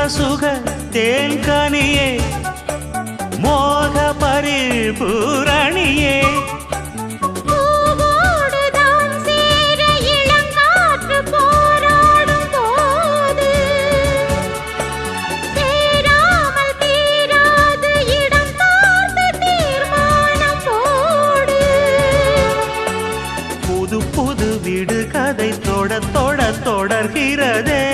சுக தேன்கனியே மோக பரிபூரணியே புது புது வீடு கதை தொட தொட தொடர்கிறதே